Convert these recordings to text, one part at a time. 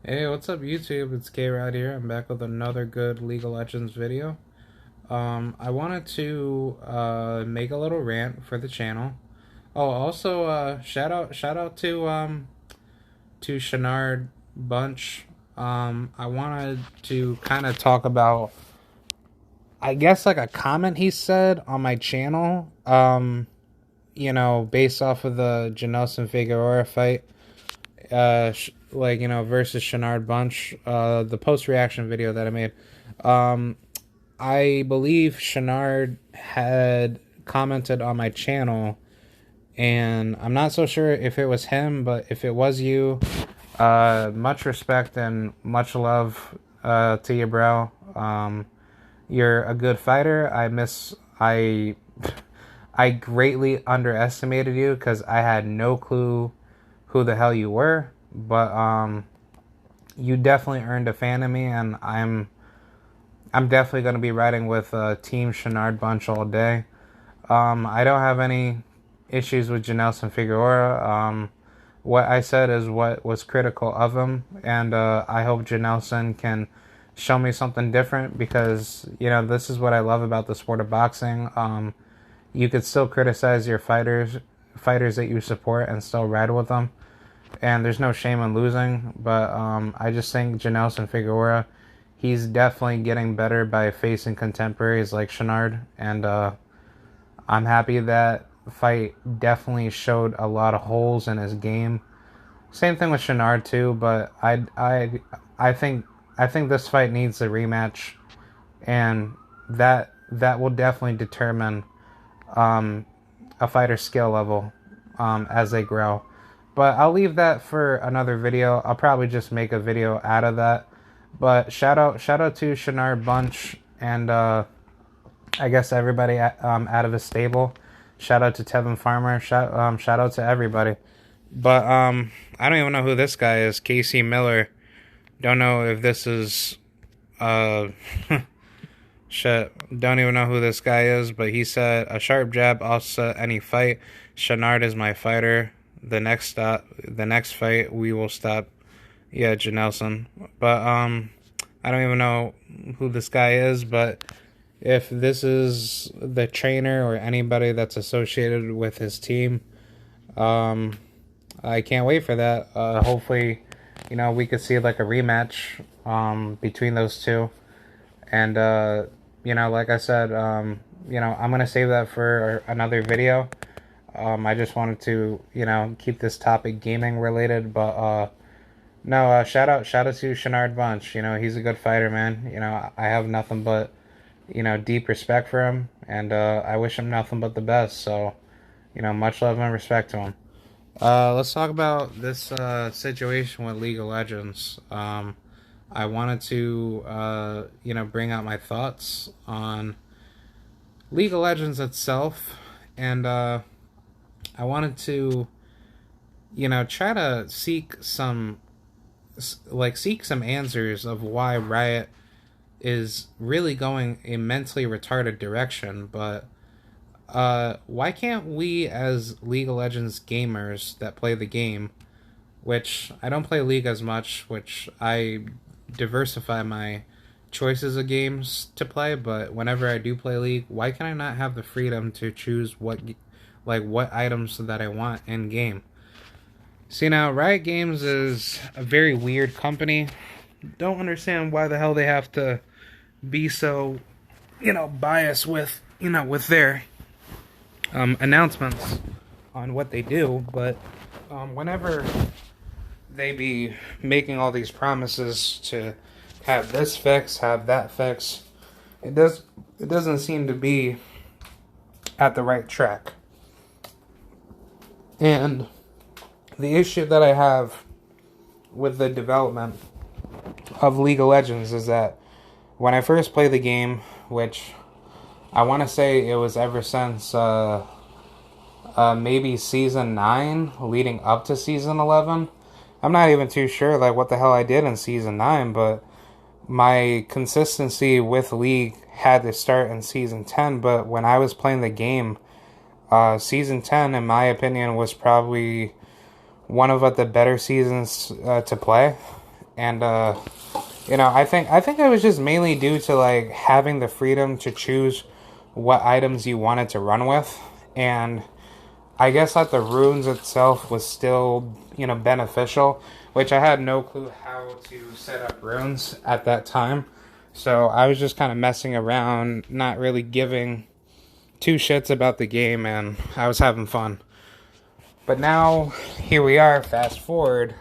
Hey, what's up YouTube? It's K-Rod here. I'm back with another good League of Legends video. I wanted to make a little rant for the channel. Oh, also shout out to Shenard Bunch. I wanted to kind of talk about, I guess, like a comment he said on my channel. Based off of the Janelson Figueroa fight. Versus Shenard Bunch, the post reaction video that I made. I believe Shenard had commented on my channel, and I'm not so sure if it was him, but if it was you, much respect and much love to you, bro. You're a good fighter. I greatly underestimated you because I had no clue who the hell you were, but you definitely earned a fan of me, and I'm definitely going to be riding with Team Shenard Bunch all day. I don't have any issues with Janelson Figueroa. What I said is what was critical of him, and I hope Janelson can show me something different because, this is what I love about the sport of boxing. You could still criticize your fighters that you support and still ride with them, and there's no shame in losing, but I just think Janelson Figueroa, he's definitely getting better by facing contemporaries like Shenard, and I'm happy that fight definitely showed a lot of holes in his game. Same thing with Shenard too, but I think this fight needs a rematch, and that will definitely determine a fighter's skill level as they grow. But I'll leave that for another video. I'll probably just make a video out of that. But shout out to Shenard Bunch and I guess everybody out of his stable. Shout out to Tevin Farmer. Shout out to everybody. But I don't even know who this guy is. Casey Miller. Don't know if this is shit. Don't even know who this guy is, but he said a sharp jab offset any fight. Shenard is my fighter. The next fight we will stop. Yeah, Janelson. But I don't even know who this guy is, but if this is the trainer or anybody that's associated with his team, I can't wait for that. Hopefully, we could see like a rematch between those two. And like I said, I'm gonna save that for another video. I just wanted to, keep this topic gaming related, but no, shout out to Shenard Bunch. He's a good fighter, man. I have nothing but, deep respect for him, and I wish him nothing but the best. So, much love and respect to him. Let's talk about this situation with League of Legends. I wanted to, bring out my thoughts on League of Legends itself, and I wanted to, try to seek some answers of why Riot is really going a mentally retarded direction. But why can't we as League of Legends gamers that play the game, which I don't play League as much, which I diversify my choices of games to play, but whenever I do play League, why can I not have the freedom to choose what items that I want in game? See, now Riot Games is a very weird company. Don't understand why the hell they have to be so, biased with, with their announcements on what they do. But whenever they be making all these promises to have this fix, have that fix, it doesn't seem to be at the right track. And the issue that I have with the development of League of Legends is that when I first played the game, which I want to say it was ever since maybe Season 9 leading up to Season 11. I'm not even too sure what the hell I did in Season 9, but my consistency with League had to start in Season 10, but when I was playing the game, Season 10, in my opinion, was probably one of the better seasons to play. And I think it was just mainly due to like having the freedom to choose what items you wanted to run with, and I guess that the runes itself was still, beneficial, which I had no clue how to set up runes at that time. So I was just kind of messing around, not really giving two shits about the game, and I was having fun. But now, here we are, fast forward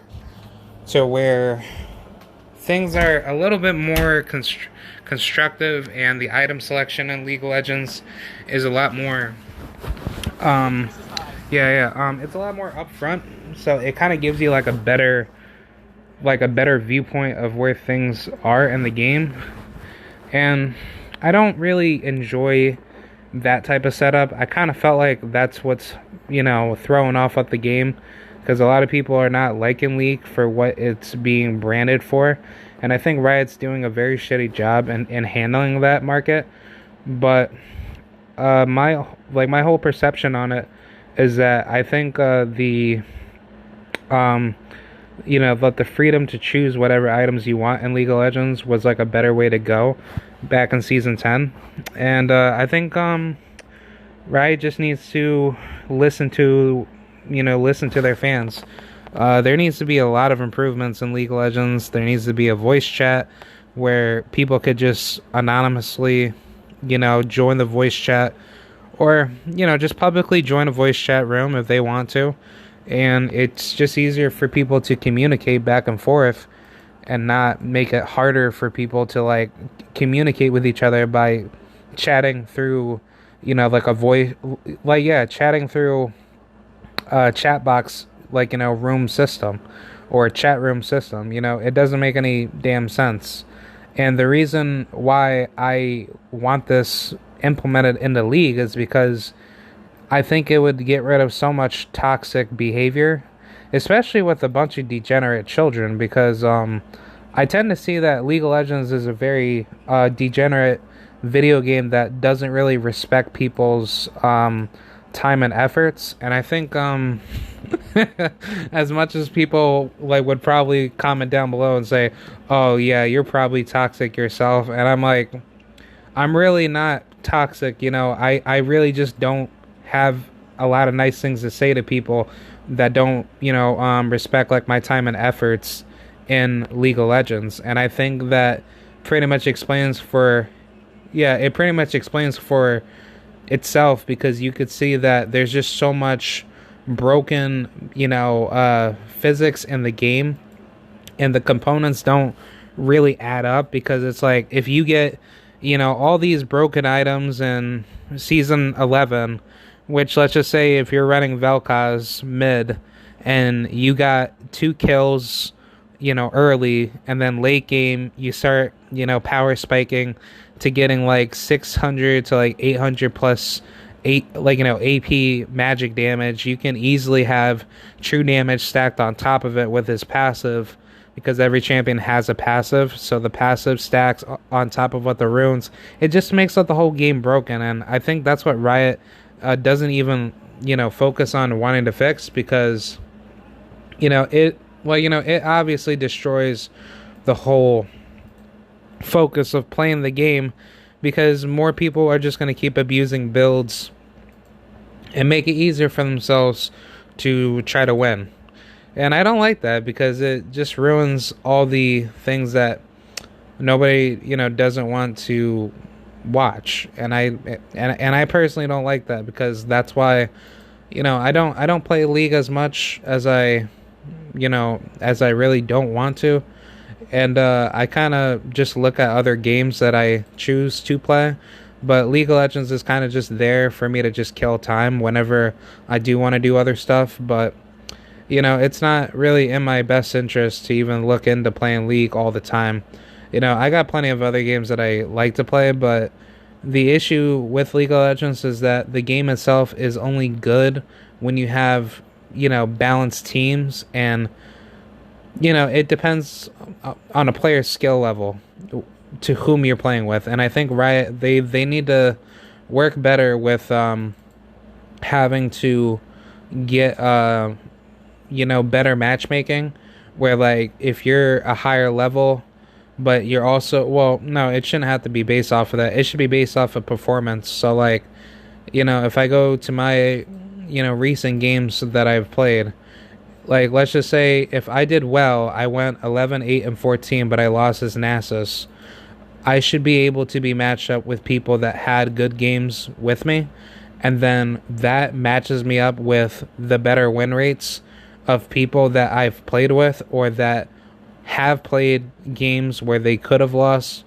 to where things are a little bit more constructive, and the item selection in League of Legends is a lot more it's a lot more upfront, so it kind of gives you like a better viewpoint of where things are in the game. And I don't really enjoy that type of setup. I kind of felt like that's what's throwing off at the game, because a lot of people are not liking League for what it's being branded for, and I think Riot's doing a very shitty job in handling that market. But my whole perception on it is that I think the freedom to choose whatever items you want in League of Legends was like a better way to go back in Season 10. And I think Riot just needs to listen to their fans. There needs to be a lot of improvements in League of Legends. There needs to be a voice chat where people could just anonymously, join the voice chat, or, just publicly join a voice chat room if they want to. And it's just easier for people to communicate back and forth, and not make it harder for people to like communicate with each other by chatting through, like a voice, chatting through a chat box, like, room system or a chat room system. It doesn't make any damn sense. And the reason why I want this implemented in the League is because I think it would get rid of so much toxic behavior, especially with a bunch of degenerate children, because I tend to see that League of Legends is a very degenerate video game that doesn't really respect people's time and efforts. And I think as much as people like would probably comment down below and say, oh yeah, you're probably toxic yourself, and I'm like, I'm really not toxic. I really just don't have a lot of nice things to say to people that don't respect like my time and efforts in League of Legends. And I think that pretty much explains for itself, because you could see that there's just so much broken physics in the game, and the components don't really add up, because it's like, if you get all these broken items in Season 11, which, let's just say if you're running Vel'Koz mid and you got 2 kills early, and then late game you start power spiking to getting like 600 to like 800 plus AP magic damage, you can easily have true damage stacked on top of it with his passive, because every champion has a passive, so the passive stacks on top of what the runes. It just makes the whole game broken, and I think that's what Riot doesn't even focus on wanting to fix, because it obviously destroys the whole focus of playing the game, because more people are just going to keep abusing builds and make it easier for themselves to try to win. And I don't like that, because it just ruins all the things that nobody doesn't want to watch. And I personally don't like that, because that's why I don't play League as much as I really don't want to. And I kind of just look at other games that I choose to play, but League of Legends is kind of just there for me to just kill time whenever I do want to do other stuff. But it's not really in my best interest to even look into playing League all the time. I got plenty of other games that I like to play, but the issue with League of Legends is that the game itself is only good when you have, balanced teams, and, it depends on a player's skill level to whom you're playing with. And I think Riot, they need to work better with having to get, better matchmaking, where like if you're a higher level, but you're also, well, no, it shouldn't have to be based off of that. It should be based off of performance. So like, if I go to my, recent games that I've played, like let's just say if I did well, I went 11, 8, and 14, but I lost as Nasus. I should be able to be matched up with people that had good games with me, and then that matches me up with the better win rates of people that I've played with or that have played games where they could have lost,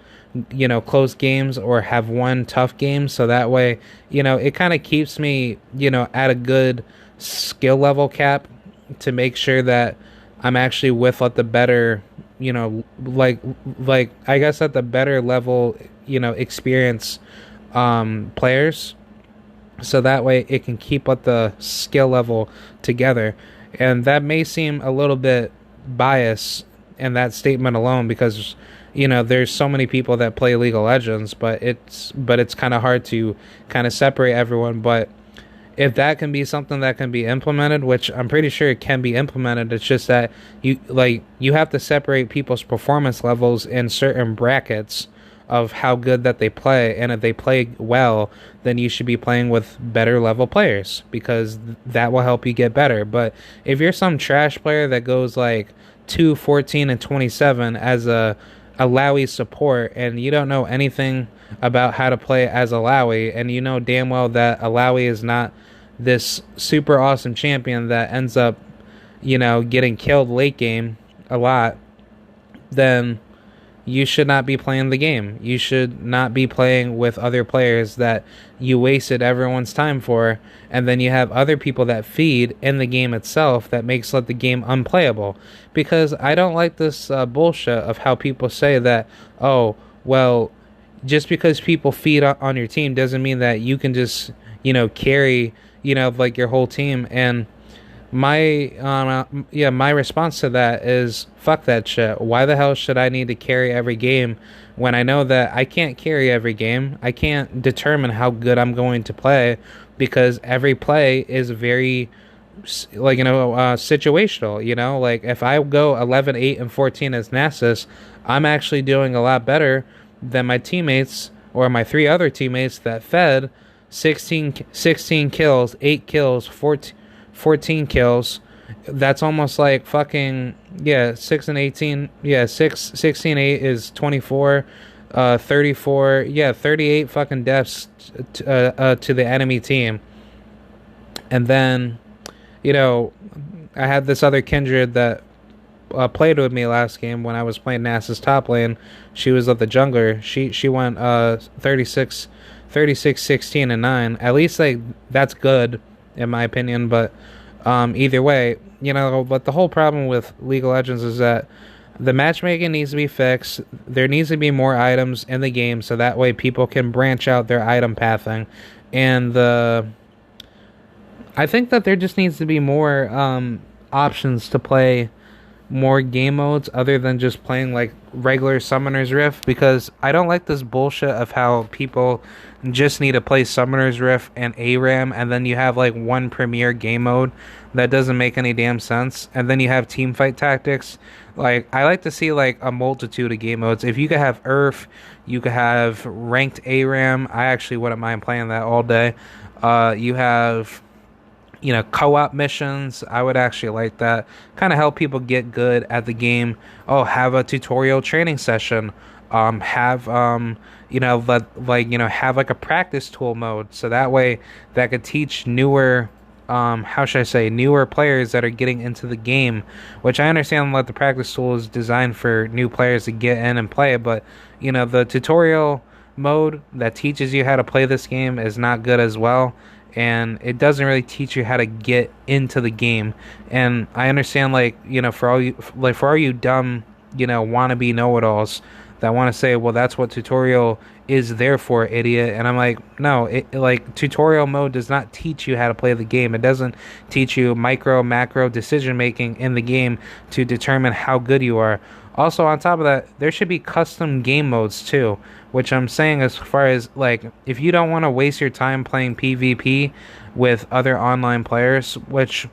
close games or have won tough games. So that way, it kind of keeps me, at a good skill level cap to make sure that I'm actually with like the better, like I guess at the better level, experience players. So that way it can keep up the skill level together. And that may seem a little bit biased in that statement alone because there's so many people that play League of Legends, but it's kind of hard to kind of separate everyone. But if that can be something that can be implemented, which I'm pretty sure it can be implemented, it's just that you have to separate people's performance levels in certain brackets of how good that they play, and if they play well, then you should be playing with better level players because that will help you get better. But if you're some trash player that goes like 2, 14, and 27 as a Lowy support, and you don't know anything about how to play as a Lowy, and you know damn well that a Lowy is not this super awesome champion that ends up, getting killed late game a lot, then you should not be playing the game. You should not be playing with other players that you wasted everyone's time for, and then you have other people that feed in the game itself that makes the game unplayable. Because I don't like this bullshit of how people say that, oh, well, just because people feed on your team doesn't mean that you can just, carry, like your whole team. And my response to that is fuck that shit. Why the hell should I need to carry every game when I know that I can't carry every game? I can't determine how good I'm going to play because every play is very situational. Like if I go 11, 8, and 14 as Nasus, I'm actually doing a lot better than my teammates or my 3 other teammates that fed 16 kills, 8 kills, 14 kills. That's almost like fucking 6 and 18. 16, 8 is 24, 34, 38 fucking deaths to the enemy team. And then I had this other kindred that played with me last game when I was playing Nasus top lane. She was the jungler. She went 36, 16, and 9. At least that's good in my opinion. But either way, but the whole problem with League of Legends is that the matchmaking needs to be fixed. There needs to be more items in the game so that way people can branch out their item pathing. And I think that there just needs to be more options to play more game modes other than just playing like regular Summoner's Rift, because I don't like this bullshit of how people just need to play Summoner's Rift and ARAM and then you have like one premier game mode that doesn't make any damn sense, and then you have team fight tactics. Like I like to see like a multitude of game modes. If you could have Earth, you could have ranked ARAM. I actually wouldn't mind playing that all day. You have co-op missions. I would actually like that. Kind of help people get good at the game. Oh, have a tutorial training session. Have have like a practice tool mode, so that way that could teach newer newer players that are getting into the game, which I understand that the practice tool is designed for new players to get in and play, but the tutorial mode that teaches you how to play this game is not good as well. And it doesn't really teach you how to get into the game. And I understand, for all you dumb, wannabe know-it-alls that want to say, well, that's what tutorial is there for, idiot. And I'm like, no, tutorial mode does not teach you how to play the game. It doesn't teach you micro, macro decision making in the game to determine how good you are. Also, on top of that, there should be custom game modes too, which I'm saying as far as if you don't want to waste your time playing PvP with other online players, which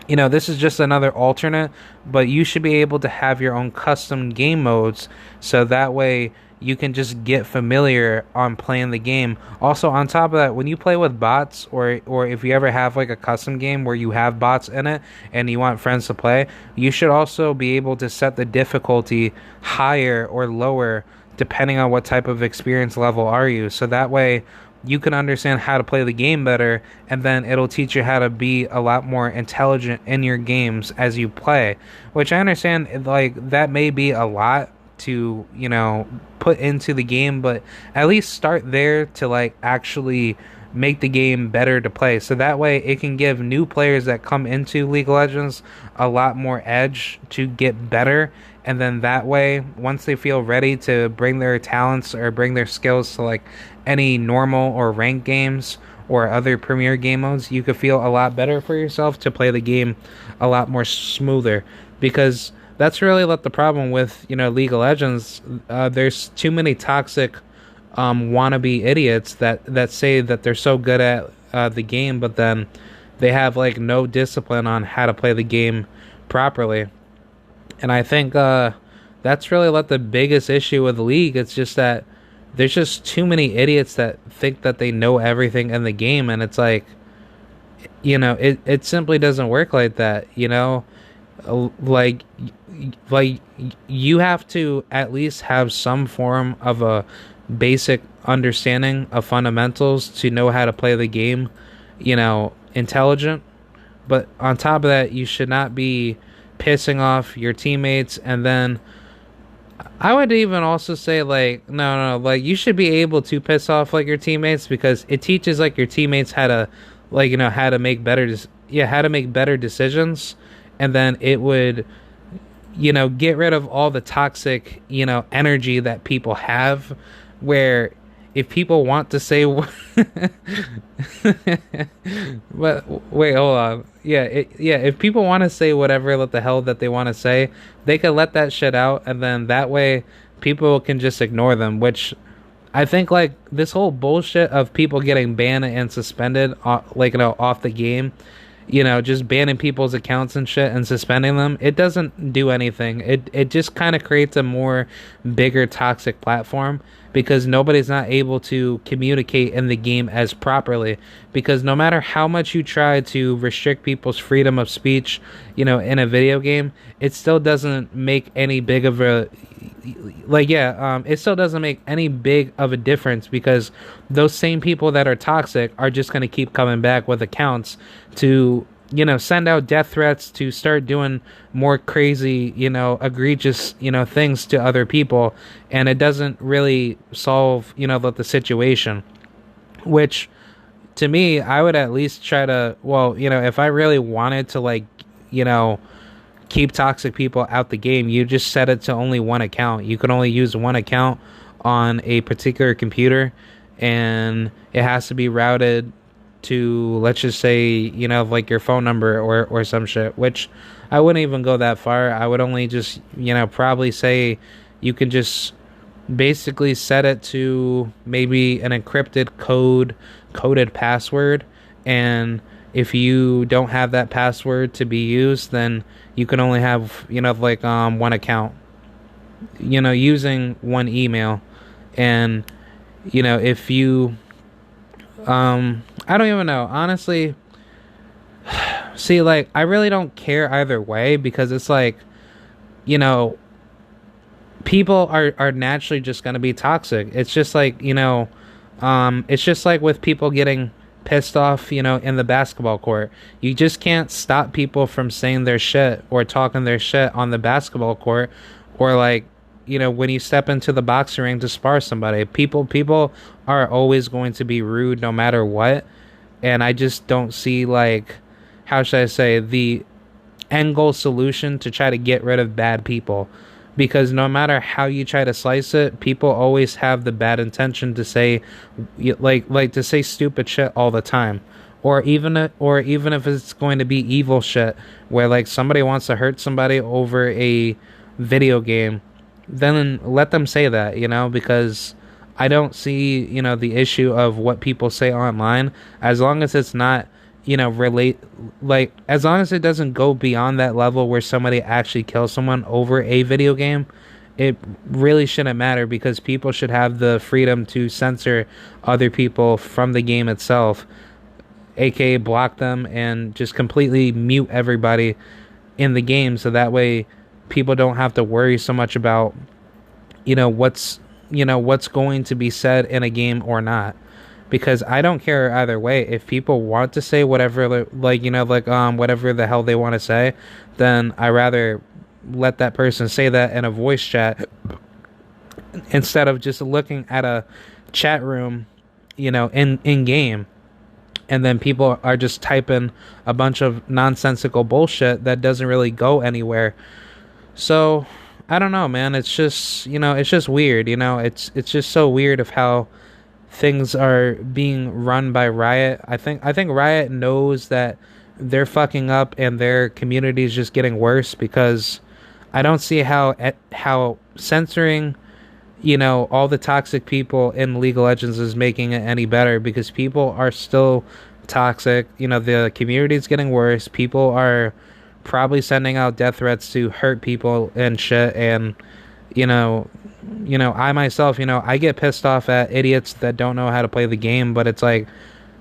This is just another alternate, but you should be able to have your own custom game modes so that way you can just get familiar on playing the game. Also, on top of that, when you play with bots or if you ever have like a custom game where you have bots in it and you want friends to play, you should also be able to set the difficulty higher or lower depending on what type of experience level are you. So that way you can understand how to play the game better, and then it'll teach you how to be a lot more intelligent in your games as you play, which I understand like that may be a lot to put into the game, but at least start there to like actually make the game better to play, so that way it can give new players that come into League of Legends a lot more edge to get better. And then that way, once they feel ready to bring their talents or bring their skills to like any normal or ranked games or other premier game modes, you could feel a lot better for yourself to play the game a lot more smoother. Because that's really what the problem with League of Legends. There's too many toxic wannabe idiots that say that they're so good at the game, but then they have like no discipline on how to play the game properly. And I think that's really what the biggest issue with the league. It's just that there's just too many idiots that think that they know everything in the game, and it's like, it simply doesn't work like that. Like you have to at least have some form of a basic understanding of fundamentals to know how to play the game, intelligent. But on top of that, you should not be pissing off your teammates. And then I would even also say like no, like you should be able to piss off like your teammates, because it teaches like your teammates how to how to make better decisions. And then it would get rid of all the toxic energy that people have, where if people want to say but wait, hold on. If people want to say whatever the hell that they want to say, they could let that shit out, and then that way people can just ignore them, which I think like this whole bullshit of people getting banned and suspended off the game, just banning people's accounts and shit and suspending them, it doesn't do anything. It just kind of creates a more bigger toxic platform, because nobody's not able to communicate in the game as properly. Because no matter how much you try to restrict people's freedom of speech, in a video game, it still doesn't make any big of a it still doesn't make any big of a difference, because those same people that are toxic are just going to keep coming back with accounts to send out death threats, to start doing more crazy egregious things to other people, and it doesn't really solve the situation. Which, to me, I would at least try to, if I really wanted to keep toxic people out the game, you just set it to only one account. You can only use one account on a particular computer, and it has to be routed to, let's just say, your phone number or some shit, which I wouldn't even go that far. I would only just, probably say you can just basically set it to maybe an encrypted coded password, and if you don't have that password to be used, then you can only have one account using one email. And if you I don't even know, honestly. See, I really don't care either way, because it's people are naturally just going to be toxic. It's just it's just like with people getting pissed off, in the basketball court. You just can't stop people from saying their shit or talking their shit on the basketball court, or when you step into the boxing ring to spar somebody. People are always going to be rude no matter what. And I just don't see how should I say, the end goal solution to try to get rid of bad people. Because no matter how you try to slice it, people always have the bad intention to say to say stupid shit all the time. Or even if it's going to be evil shit, where somebody wants to hurt somebody over a video game, then let them say that, because I don't see, the issue of what people say online, as long as it's not, relate, like, as long as it doesn't go beyond that level where somebody actually kills someone over a video game, it really shouldn't matter, because people should have the freedom to censor other people from the game itself, aka block them and just completely mute everybody in the game, so that way people don't have to worry so much about what's going to be said in a game or not, because I don't care either way. If people want to say whatever, whatever the hell they want to say, then I rather let that person say that in a voice chat instead of just looking at a chat room, in game, and then people are just typing a bunch of nonsensical bullshit that doesn't really go anywhere. So I don't know, man. It's just it's just weird. It's just so weird of how things are being run by Riot. I think Riot knows that they're fucking up and their community is just getting worse, because I don't see how censoring all the toxic people in League of Legends is making it any better, because people are still toxic. The community is getting worse. People are probably sending out death threats to hurt people and shit, and I myself, I get pissed off at idiots that don't know how to play the game, but it's like,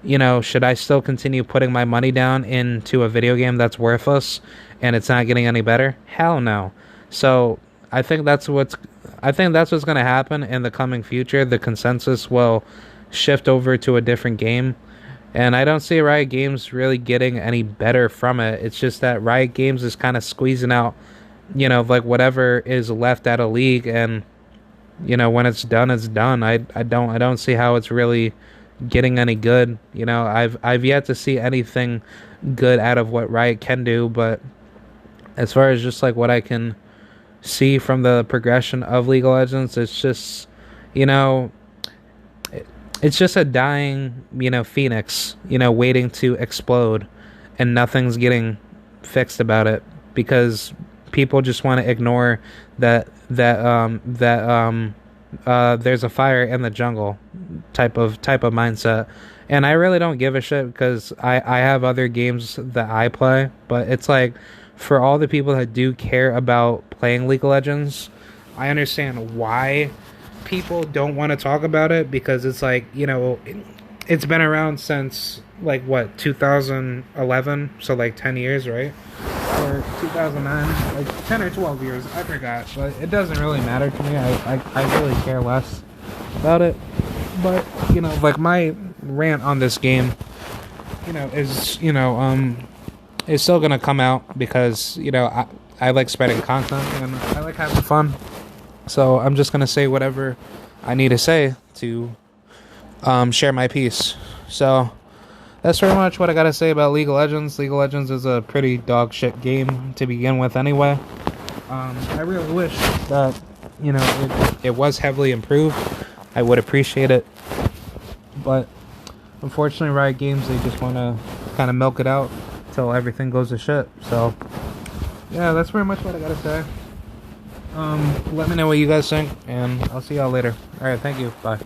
should I still continue putting my money down into a video game that's worthless and it's not getting any better? Hell no. So I think that's what's going to happen in the coming future. The consensus will shift over to a different game, and I don't see Riot Games really getting any better from it. It's just that Riot Games is kind of squeezing out, whatever is left out of League, and when it's done, it's done. I don't see how it's really getting any good. I've yet to see anything good out of what Riot can do, but as far as just like what I can see from the progression of League of Legends, it's just it's just a dying phoenix waiting to explode, and nothing's getting fixed about it, because people just want to ignore that there's a fire in the jungle type of mindset. And I really don't give a shit, because I have other games that I play, but it's like, for all the people that do care about playing League of Legends, I understand why people don't want to talk about it, because it's like, it's been around since 2011, so 10 years, right? Or 2009, 10 or 12 years, I forgot, but it doesn't really matter to me. I really care less about it. But my rant on this game is still gonna come out, because I like spreading content and I like having fun. So I'm just gonna say whatever I need to say to share my piece. So that's pretty much what I gotta say about League of Legends. League of Legends is a pretty dog shit game to begin with anyway. I really wish that it was heavily improved. I would appreciate it, but unfortunately Riot Games, they just want to kind of milk it out till everything goes to shit. So yeah, that's pretty much what I gotta say. Let me know what you guys think, and I'll see y'all later. Alright, thank you, bye.